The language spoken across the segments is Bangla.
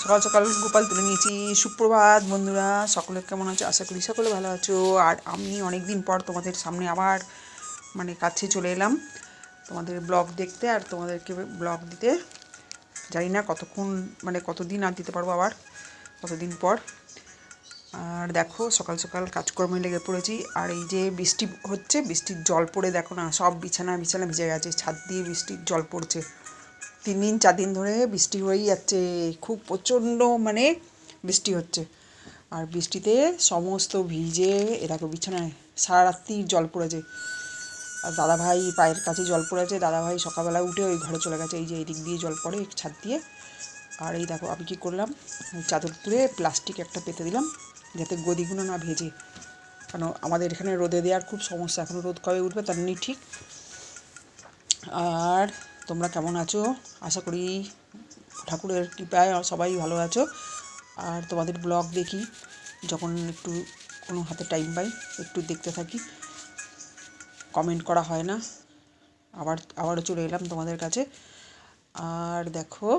সকাল সকাল গোপাল তুলে নিয়েছি। সুপ্রভাত বন্ধুরা, সকলে কেমন আছো? আশা করি সকলে ভালো আছো। আর আমি অনেক দিন পর তোমাদের সামনে আবার কাছে চলে এলাম তোমাদের ব্লগ দেখতে আর তোমাদেরকে ব্লগ দিতে। জানি না কতক্ষণ কতদিন আর দিতে পারবো, আবার কতদিন পর। আর দেখো সকাল সকাল কাজকর্মে লেগে পড়েছি। আর এই যে বৃষ্টি হচ্ছে, বৃষ্টির জল পড়ে দেখো না, সব বিছানা ভিজে গেছে। ছাদ দিয়ে বৃষ্টির জল পড়ছে। 3 দিন 4 দিন ধরে বৃষ্টি হয়েই যাচ্ছে। খুব প্রচণ্ড বৃষ্টি হচ্ছে। আর বৃষ্টিতে সমস্ত ভিজে দেখো বিছানায় সারা রাত্রি জল পড়েছে। আর দাদাভাই পায়ের কাছে জল পড়েছে। দাদাভাই সকালবেলা উঠে ওই ঘরে চলে গেছে। এই যে এই দিক দিয়ে জল পড়ে ছাদ দিয়ে। আর এই দেখো আমি কী করলাম, চাদর তুলে প্লাস্টিক একটা পেতে দিলাম যাতে গদিগুলো না ভেজে। কেন আমাদের এখানে রোদে দেওয়ার খুব সমস্যা, এখনও রোদ কবে উঠবে তার নেই ঠিক। আর তোমরা কেমন আছো? আশা করি ঠাকুরের কৃপায় সবাই ভালো আছো। আর তোমাদের ব্লগ দেখি যখন একটু কোনো হাতে টাইম পাই, একটু দেখতে থাকি। কমেন্ট করা হয় না। আবারও চলে এলাম তোমাদের কাছে। আর দেখো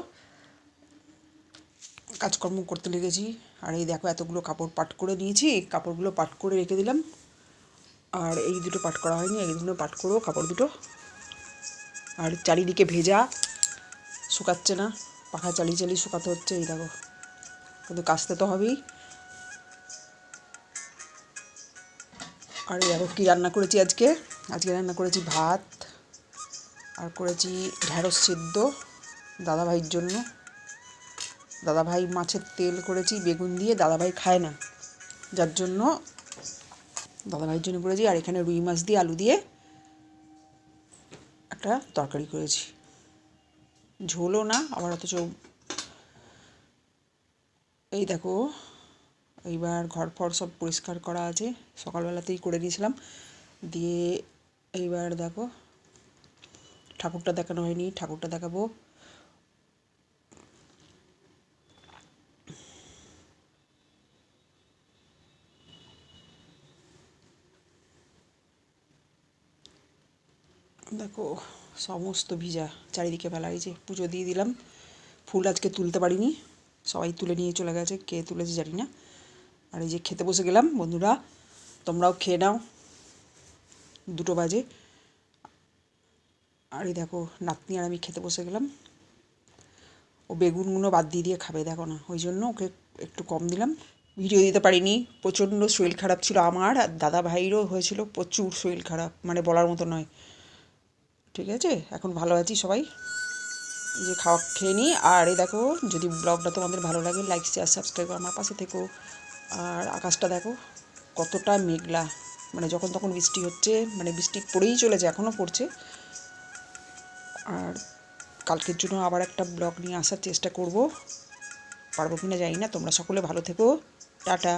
কাজকর্ম করতে লেগেছি। আর এই দেখো এতগুলো কাপড় পাট করে নিয়েছি, কাপড়গুলো পাট করে রেখে দিলাম। আর এই দুটো পাট করা হয়নি, এই দুটো পাট করবো কাপড় দুটো। আর চারিদিকে ভেজা, শুকাচ্ছে না, পাখা চালিয়ে চালিয়ে শুকাতে হচ্ছে। এই দেখো, কিন্তু কাচতে তো হবেই। আর দেখো কী রান্না করেছি আজকে। রান্না করেছি ভাত, আর করেছি ঢ্যাঁড়স সিদ্ধ দাদাভাইয়ের জন্য। দাদাভাই মাছের তেল করেছি বেগুন দিয়ে, দাদাভাই খায় না, যার জন্য দাদাভাইয়ের জন্য করেছি। আর এখানে রুই মাছ দিয়ে আলু দিয়ে একটা তরকারি করেছি, ঝোলও না আবার অথচ। এই দেখো এইবার ঘর ফর সব পরিষ্কার করা আছে, সকালবেলাতেই করে দিয়েছিলাম। দিয়ে এইবার দেখো ঠাকুরটা দেখানো হয়নি, ঠাকুরটা দেখাবো। দেখো সমস্ত ভিজা, চারিদিকে ফেলা হয়েছে। পুজো দিয়ে দিলাম। ফুল আজকে তুলতে পারিনি, সবাই তুলে নিয়ে চলে গেছে, কে তুলেছে জানি না। আর এই যে খেতে বসে গেলাম বন্ধুরা, তোমরাও খেয়ে নাও, 2টো বাজে। আর এই দেখো নাতনি আর আমি খেতে বসে গেলাম। ও বেগুনগুলো বাদ দিয়ে খাবে, দেখো না, ওই জন্য ওকে একটু কম দিলাম। ভিডিও দিতে পারিনি, প্রচণ্ড শরীর খারাপ ছিল আমার, আর দাদা ভাইয়েরও হয়েছিল প্রচুর শরীর খারাপ, বলার মতো নয়। ঠিক আছে, এখন ভালো আছি সবাই। যে খাওয়া খেয়ে নিই। আর এই দেখো, যদি ব্লগটা তোমাদের ভালো লাগে লাইক শেয়ার সাবস্ক্রাইব আমার পাশে থেকো। আর আকাশটা দেখো কতটা মেঘলা, যখন তখন বৃষ্টি হচ্ছে, বৃষ্টি পড়েই চলেছে, এখনও পড়ছে। আর কালকের জন্য আবার একটা ব্লগ নিয়ে আসার চেষ্টা করব, পারবো কিনা জানি না। তোমরা সকলে ভালো থেকো, টাটা।